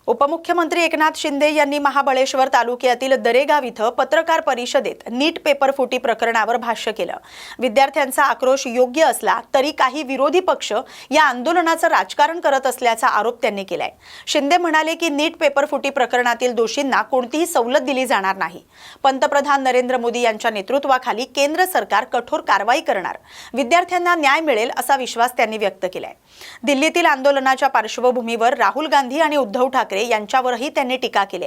उपमुख्यमंत्री एकनाथ शिंदे यांनी महाबळेश्वर तालुक्यातील दरेगाव इथं पत्रकार परिषदेत नीट पेपर फुटी प्रकरणावर भाष्य केलं। विद्यार्थ्यांचा आक्रोश योग्य असला तरी काही विरोधी पक्ष या आंदोलनाचं राजकारण करत असल्याचा आरोप त्यांनी केलाय। शिंदे म्हणाले की नीट पेपर फुटी प्रकरणातील दोषींना कोणतीही सवलत दिली जाणार नाही। पंतप्रधान नरेंद्र मोदी यांच्या नेतृत्वाखाली केंद्र सरकार कठोर कारवाई करणार, विद्यार्थ्यांना न्याय मिळेल असा विश्वास त्यांनी व्यक्त केलाय। दिल्लीतील आंदोलनाच्या पार्श्वभूमीवर राहुल गांधी आणि उद्धव ठाकरे यांच्यावरही त्यांनी टीका केली।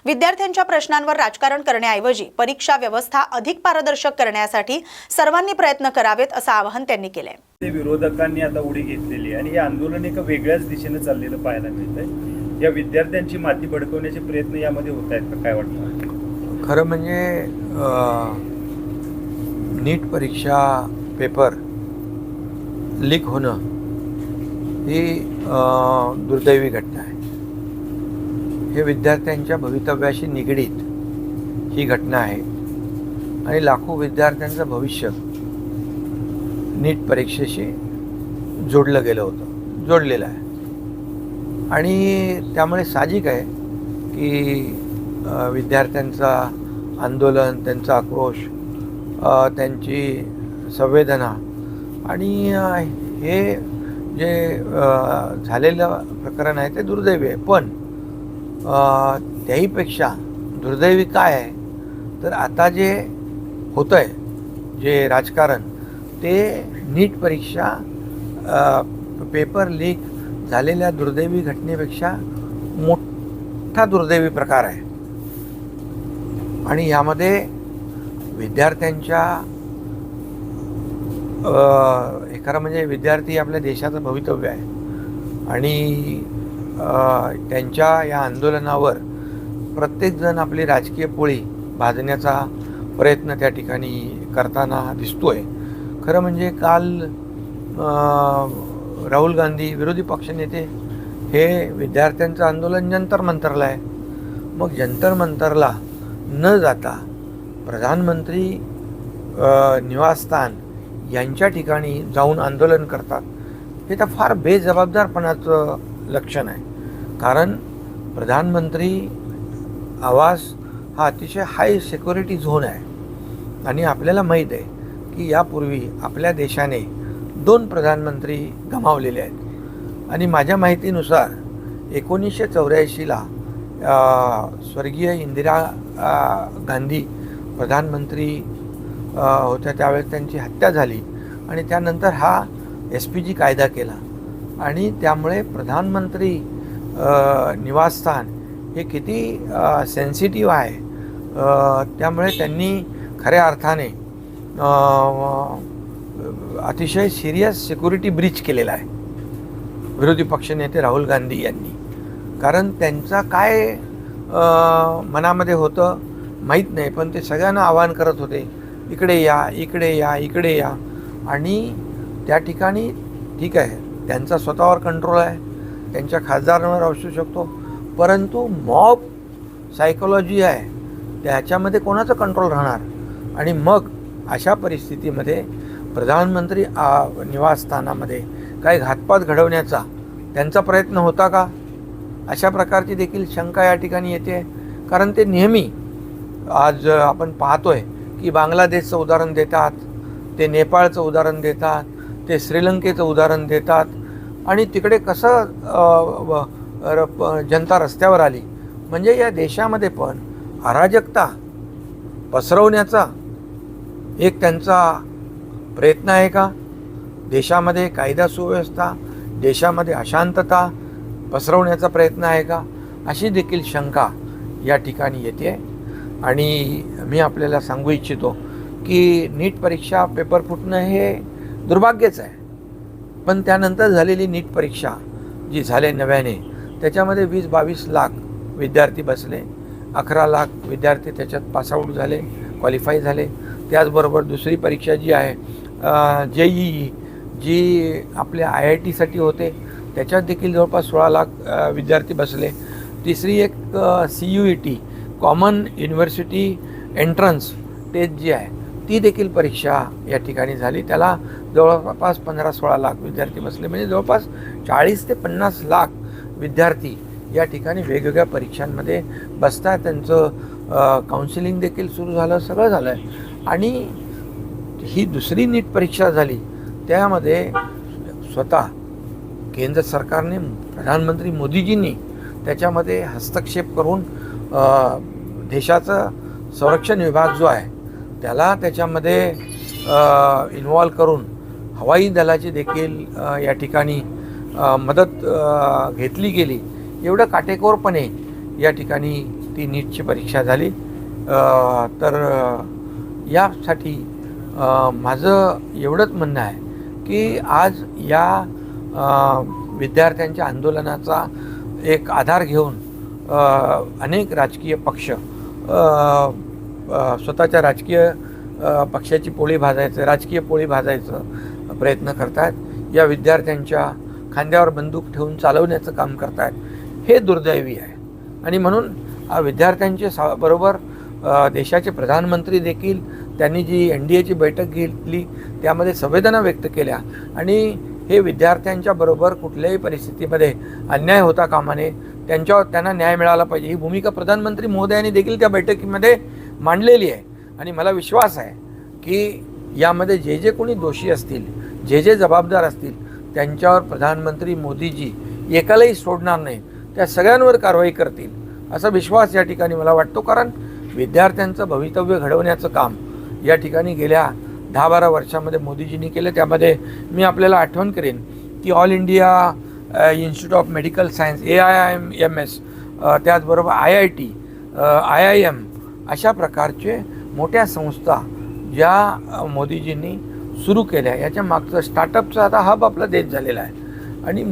विद्यार्थ्यांच्या प्रश्नांवर राजकारण करण्याऐवजी परीक्षा व्यवस्था अधिक पारदर्शक करण्यासाठी सर्वांनी प्रयत्न करावेत असं आवाहन त्यांनी केलंय। विरोधकांनी आता उडी घेतलेली आणि हे आंदोलन एका वेगळ्याच दिशेने चाललेलं पाहायला मिळतंय। या विद्यार्थ्यांची माती भडकवण्याचे प्रयत्न यामध्ये होत आहेत का, काय वाटतं? खरं म्हणजे नीट परीक्षा पेपर लीक होणं ही दुर्दैवी घटना आहे। हे विद्यार्थ्यांच्या भवितव्याशी निगडीत ही घटना आहे आणि लाखो विद्यार्थ्यांचं भविष्य नीट परीक्षेशी जोडलेलं आहे आणि त्यामुळे साहजिक आहे की विद्यार्थ्यांचा आंदोलन, त्यांचा आक्रोश, त्यांची संवेदना आणि हे जे झालेलं प्रकरण आहे ते दुर्दैवी आहे। पण त्याहीपेक्षा दुर्दैवी काय आहे तर आता जे होतं आहे, जे राजकारण, ते नीट परीक्षा पेपर लीक झालेल्या दुर्दैवी घटनेपेक्षा मोठा दुर्दैवी प्रकार आहे आणि यामध्ये विद्यार्थ्यांच्या हे खरं म्हणजे विद्यार्थी आपल्या देशाचं भवितव्य आहे आणि त्यांच्या या आंदोलनावर प्रत्येकजण आपली राजकीय पोळी भाजण्याचा प्रयत्न त्या ठिकाणी करताना दिसतोय। खरं म्हणजे काल राहुल गांधी, विरोधी पक्षनेते, हे विद्यार्थ्यांचं आंदोलन जंतर मंतरला आहे। मग जंतर मंतरला न जाता प्रधानमंत्री निवासस्थान यांच्या ठिकाणी जाऊन आंदोलन करतात, हे तर फार बेजबाबदारपणाचं लक्षण आहे। कारण प्रधानमंत्री आवास हा अतिशय हाय सिक्युरिटी झोन आहे आणि आपल्याला माहीत आहे की यापूर्वी आपल्या देशाने 2 प्रधानमंत्री गमावलेले आहेत आणि माझ्या माहितीनुसार 1984ला स्वर्गीय इंदिरा गांधी प्रधानमंत्री होत्या, त्यावेळेस त्यांची हत्या झाली आणि त्यानंतर हा SPG कायदा केला आणि त्यामुळे प्रधानमंत्री निवासस्थान हे किती सेन्सिटिव्ह आहे, त्यामुळे त्यांनी खऱ्या अर्थाने अतिशय सिरियस सिक्युरिटी ब्रीच केलेला आहे विरोधी पक्षनेते राहुल गांधी यांनी। कारण त्यांचा काय मनामध्ये होतं माहीत नाही, पण ते सगळ्यांना आवाहन करत होते, इकडे या, इकडे या, इकडे या। आणि त्या ठिकाणी ठीक आहे, त्यांचा स्वतःवर कंट्रोल आहे, त्यांच्या खासदारांवर असू शकतो, परंतु मॉब सायकोलॉजी आहे, त्याच्यामध्ये कोणाचं कंट्रोल राहणार? आणि मग अशा परिस्थितीमध्ये प्रधानमंत्री निवासस्थानामध्ये काही घातपात घडवण्याचा त्यांचा प्रयत्न होता का, अशा प्रकारची देखील शंका या ठिकाणी येते। कारण ते नेहमी, आज आपण पाहतोय की बांगलादेशचं उदाहरण देतात, ते नेपाळचं उदाहरण देतात, ते श्रीलंकेचं उदाहरण देतात आणि तिकडे कसं जनता रस्त्यावर आली। म्हणजे या देशामध्ये पण अराजकता पसरवण्याचा एक त्यांचा प्रयत्न आहे का? देशामध्ये कायदा सुव्यवस्था, देशामध्ये अशांतता पसरवण्याचा प्रयत्न आहे का? अशी देखील शंका या ठिकाणी येते आणि मी आपल्याला सांगू इच्छितो की नीट परीक्षा पेपर फुटणं हे दुर्भाग्यच आहे, पण त्यानंतर झालेली नीट परीक्षा जी झाले नव्याने, त्याच्यामध्ये 20-22 लाख विद्यार्थी बसले, 11 लाख विद्यार्थी त्याच्यात पासआउट झाले, क्वालिफाय झाले। त्याचबरोबर दुसरी परीक्षा जी आहे JEE, जी आपल्या IITसाठी होते, त्याच्यात देखील जवळपास 16 लाख विद्यार्थी बसले। तिसरी एक CUET, common university entrance test जी आहे, ती देखील परीक्षा या ठिकाणी झाली, त्याला जवळपास 15-16 लाख विद्यार्थी बसले। म्हणजे जवळपास 40 ते 50 लाख विद्यार्थी या ठिकाणी वेगवेगळ्या परीक्षांमध्ये बसतात, त्यांचं काउन्सिलिंग देखील सुरू झालं, सगळं झालं आहे. आणि ही दुसरी नीट परीक्षा झाली, त्यामध्ये स्वतः केंद्र सरकारने, प्रधानमंत्री मोदीजींनी त्याच्यामध्ये हस्तक्षेप करून देशाचा संरक्षण विभाग जो आहे त्याला त्याच्यामध्ये इन्व्हॉल्व करून हवाई दलाची देखील या ठिकाणी मदत घेतली गेली. एवढं काटेकोरपणे या ठिकाणी ती नीटची परीक्षा झाली. तर यासाठी माझं एवढंच म्हणणं आहे की आज या विद्यार्थ्यांच्या आंदोलनाचा एक आधार घेऊन अनेक राजकीय पक्ष स्वतःच्या राजकीय पक्षाची पोळी भाजायचं, राजकीय पोळी भाजायचं प्रयत्न करतात. या विद्यार्थ्यांच्या खांद्यावर बंदूक ठेवून चालवण्याचं काम करतात. हे दुर्दैवी आहे. आणि म्हणून विद्यार्थ्यांच्या बरोबर देशाचे प्रधानमंत्री देखील त्यांनी जी NDAची बैठक घेतली त्यामध्ये संवेदना व्यक्त केल्या. आणि हे विद्यार्थ्यांच्या बरोबर कुठल्याही परिस्थितीमध्ये अन्याय होता कामा नये, त्यांना न्याय मिळाला पाहिजे, ही भूमिका प्रधानमंत्री महोदयांनी देखील त्या बैठकीमध्ये मांडलेली आहे. आणि मला विश्वास आहे की यामध्ये जे कोणी दोषी असतील, जे जबाबदार असतील, त्यांच्यावर प्रधानमंत्री मोदीजी एकालाही सोडणार नाही, त्या सगळ्यांवर कारवाई करतील असा विश्वास या ठिकाणी मला वाटतो. कारण विद्यार्थ्यांचं भवितव्य घडवण्याचं काम या ठिकाणी गेल्या 10-12 वर्षामध्ये मोदीजींनी केलं. त्यामध्ये मी आपल्याला आठवण करेन की all India institute of medical science AIIMS, त्याचबरोबर IIT, IIM अशा प्रकारचे मोठ्या संस्था ज्या मोदीजींनी सुरू केल्या. याच्या मागचं स्टार्टअपचा आता हब आपला देश झालेला आहे. आणि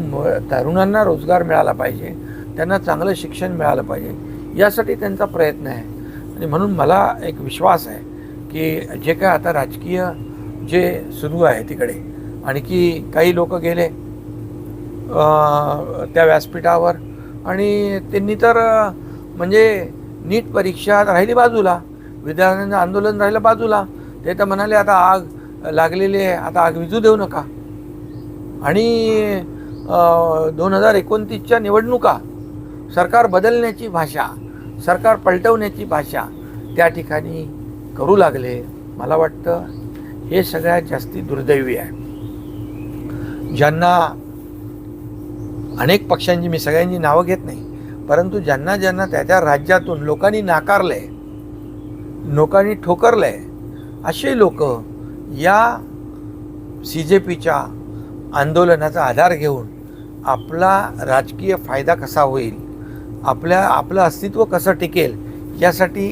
तरुणांना रोजगार मिळाला पाहिजे, त्यांना चांगलं शिक्षण मिळालं पाहिजे, यासाठी त्यांचा प्रयत्न आहे. आणि म्हणून मला एक विश्वास आहे की जे काय आता राजकीय जे सुरू आहे तिकडे, आणखी काही लोक गेले त्या व्यासपीठावर आणि त्यांनी तर म्हणजे नीट परीक्षा राहिली बाजूला, विद्यार्थ्यांचं आंदोलन राहिलं बाजूला. ते तर म्हणाले आता आग लागलेली आहे, आता आग विझू देऊ नका. आणि 2029च्या निवडणुका, सरकार बदलण्याची भाषा, सरकार पलटवण्याची भाषा त्या ठिकाणी करू लागले. मला वाटतं हे सगळ्यात जास्ती दुर्दैवी आहे. ज्यांना अनेक पक्षांची, मी सगळ्यांची नावं घेत नाही, परंतु ज्यांना त्या राज्यातून लोकांनी नाकारलं आहे, लोकांनी ठोकरलं आहे, असे लोक या CJPच्या आंदोलनाचा आधार घेऊन आपला राजकीय फायदा कसा होईल, आपलं अस्तित्व कसं टिकेल यासाठी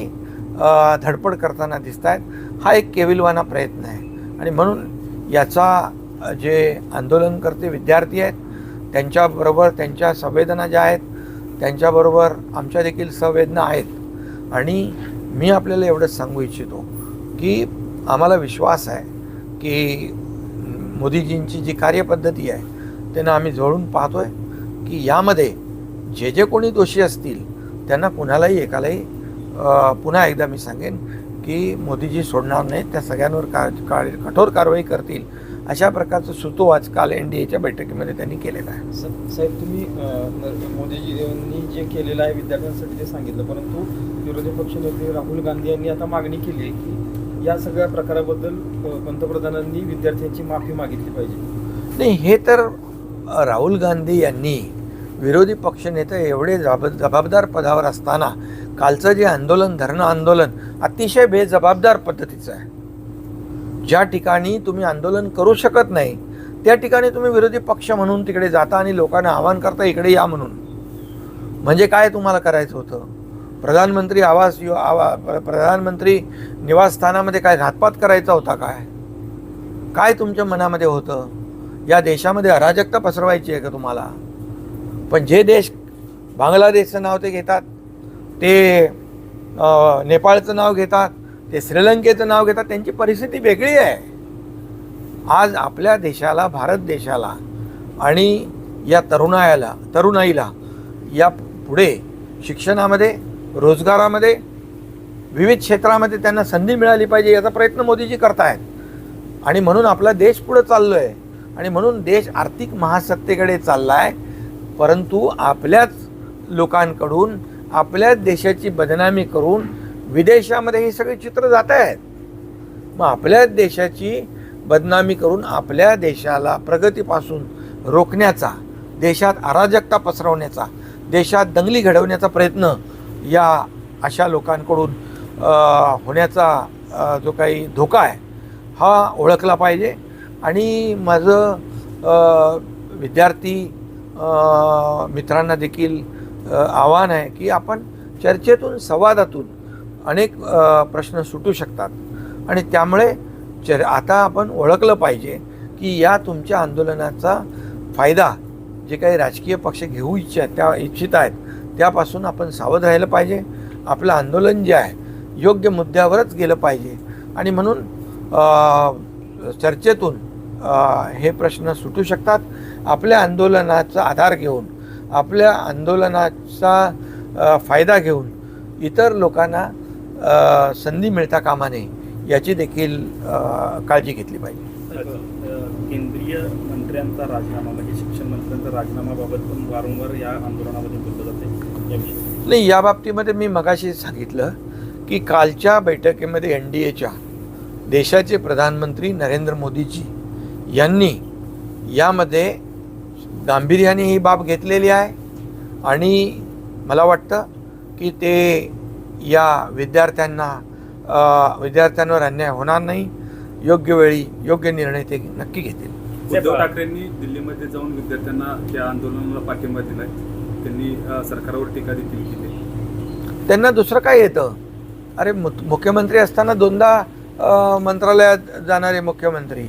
धडपड करताना दिसत आहेत. हा एक केविलवाना प्रयत्न आहे. आणि म्हणून याचा जे आंदोलनकर्ते विद्यार्थी आहेत त्यांच्याबरोबर त्यांच्या संवेदना ज्या आहेत त्यांच्याबरोबर आमच्या देखील संवेदना आहेत. आणि मी आपल्याला एवढंच सांगू इच्छितो की आम्हाला विश्वास आहे की मोदीजींची जी कार्यपद्धती आहे त्यांना आम्ही जवळून पाहतो आहे की यामध्ये जे कोणी दोषी असतील त्यांना कुणालाही एकालाही पुन्हा एकदा मी सांगेन की मोदीजी सोडणार नाहीत, त्या सगळ्यांवर कठोर कारवाई करतील. अशा प्रकारचं सुतो आज काल NDAच्या बैठकीमध्ये त्यांनी केलेलं आहे. साहेब, तुम्ही मोदीजींनी जे केलेलं आहे विद्यार्थ्यांसाठी ते सांगितलं, परंतु विरोधी पक्षनेते राहुल गांधी यांनी आता मागणी केली आहे की या सगळ्या प्रकाराबद्दल पंतप्रधानांनी विद्यार्थ्यांची माफी मागितली पाहिजे. नाही, हे तर राहुल गांधी यांनी विरोधी पक्षनेते एवढे जबाबदार पदावर असताना कालचं जे आंदोलन, धरणं आंदोलन अतिशय बेजबाबदार पद्धतीचं आहे. ज्या ठिकाणी तुम्ही आंदोलन करू शकत नाही त्या ठिकाणी तुम्ही विरोधी पक्ष म्हणून तिकडे जाता आणि लोकांना आवाहन करता इकडे या म्हणून. म्हणजे काय तुम्हाला करायचं होतं? प्रधानमंत्री प्रधानमंत्री निवासस्थानामध्ये काय घातपात करायचा होता? काय तुमच्या मनामध्ये होतं? या देशामध्ये अराजकता पसरवायची आहे का तुम्हाला? पण जे देश बांगलादेशचं नाव ते घेतात, ते नेपाळचं नाव घेतात, ते श्रीलंकेचं नाव घेतात, त्यांची परिस्थिती वेगळी आहे. आज आपल्या देशाला, भारत देशाला आणि या तरुणाईला या पुढे शिक्षणामध्ये, रोजगारामध्ये, विविध क्षेत्रामध्ये त्यांना संधी मिळाली पाहिजे याचा प्रयत्न मोदीजी करतायत. आणि म्हणून आपला देश पुढे चाललो आहे आणि म्हणून देश आर्थिक महासत्तेकडे चालला आहे. परंतु आपल्याच लोकांकडून आपल्याच देशाची बदनामी करून विदेशामध्ये हे सगळे चित्र जात आहेत. मग आपल्याच देशाची बदनामी करून आपल्या देशाला प्रगतीपासून रोखण्याचा, देशात अराजकता पसरवण्याचा, देशात दंगली घडवण्याचा प्रयत्न या अशा लोकांकडून होण्याचा जो काही धोका आहे हा ओळखला पाहिजे. आणि माझं विद्यार्थी मित्रांना देखील आव्हान आहे की आपण चर्चेतून, संवादातून अनेक प्रश्न सुटू शकतात. आणि त्यामुळे आता आपण ओळखलं पाहिजे की या तुमच्या आंदोलनाचा फायदा जे काही राजकीय पक्ष घेऊ इच्छित आहेत त्यापासून आपण सावध राहिलं पाहिजे. आपलं आंदोलन जे आहे योग्य मुद्द्यावरच गेलं पाहिजे. आणि म्हणून चर्चेतून हे प्रश्न सुटू शकतात. आपल्या आंदोलनाचा आधार घेऊन, आपल्या आंदोलनाचा फायदा घेऊन इतर लोकांना संधी मिळता कामा नये याची देखील काळजी घेतली पाहिजे. केंद्रीय मंत्र्यांचा राजीनामा म्हणजे शिक्षण मंत्र्यांचा राजीनामाबाबत पण वारंवार या आंदोलनामध्ये बोललं जाते याविषयी. नाही, या बाबतीमध्ये मी मगाशी सांगितलं की कालच्या बैठकीमध्ये NDAच्या देशाचे प्रधानमंत्री नरेंद्र मोदीजी यांनी यामध्ये गांभीर्याने ही बाब घेतलेली आहे. आणि मला वाटतं की ते या विद्यार्थ्यांवर अन्याय होणार नाही. योग्य वेळी योग्य निर्णय ते नक्की घेतील. उद्धव ठाकरेंनी दिल्लीमध्ये जाऊन विद्यार्थ्यांना त्या आंदोलनाला पाठिंबा दिलाय. त्यांनी सरकारवर टीका देखील केली. त्यांना दुसरं काय येतं? अरे मुख्यमंत्री असताना 2दा मंत्रालयात जाणारे मुख्यमंत्री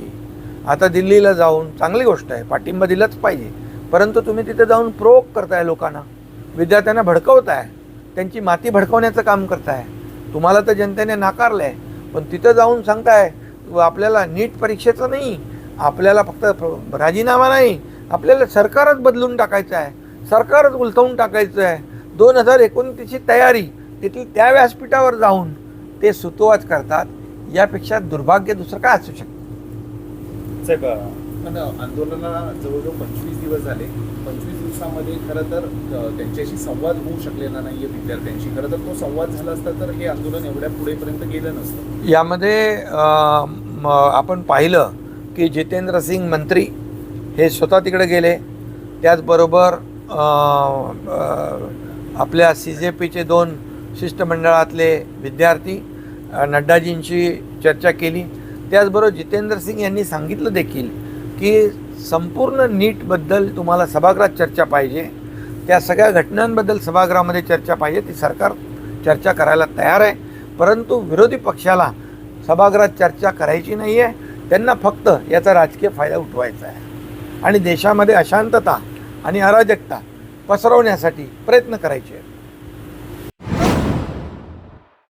आता दिल्लीला जाऊन, चांगली गोष्ट आहे, पाठिंबा दिलाच पाहिजे. परंतु तुम्ही तिथे जाऊन प्रोवोक करताय लोकांना, विद्यार्थ्यांना भडकवताय, त्यांची माती भडकवण्याचं काम करताय. तुम्हाला तर जनतेने नाकारलं आहे, पण तिथं जाऊन सांगताय आपल्याला नीट परीक्षेचं नाही, आपल्याला फक्त राजीनामा नाही, आपल्याला सरकारच बदलून टाकायचं आहे, सरकारच उलथवून टाकायचं आहे. 2029ची तयारी तिथली त्या व्यासपीठावर जाऊन ते सुतोवाच करतात. यापेक्षा दुर्भाग्य दुसरं काय असू शकतं? साहेब, पण आंदोलनाला जवळजवळ 25 दिवस झाले. 25 दिवसामध्ये खरं तर त्यांच्याशी संवाद होऊ शकलेला नाही आहे विद्यार्थ्यांशी. खरं तर तो संवाद झाला असता तर हे आंदोलन एवढ्या पुढेपर्यंत गेलं नसतं. यामध्ये आपण पाहिलं की जितेंद्र सिंग मंत्री हे स्वतः तिकडे गेले. त्याचबरोबर आपल्या CJPचे 2 शिष्टमंडळातले विद्यार्थी नड्डाजींशी चर्चा केली. त्याचबरोबर जितेंद्र सिंग यांनी सांगितलं देखील की संपूर्ण नीटबद्दल तुम्हाला सभागृहात चर्चा पाहिजे, त्या सगळ्या घटनांबद्दल सभागृहामध्ये चर्चा पाहिजे. ती सरकार चर्चा करायला तयार आहे, परंतु विरोधी पक्षाला सभागृहात चर्चा करायची नाही आहे. त्यांना फक्त याचा राजकीय फायदा उठवायचा आहे आणि देशामध्ये अशांतता आणि अराजकता पसरवण्यासाठी प्रयत्न करायचे आहेत.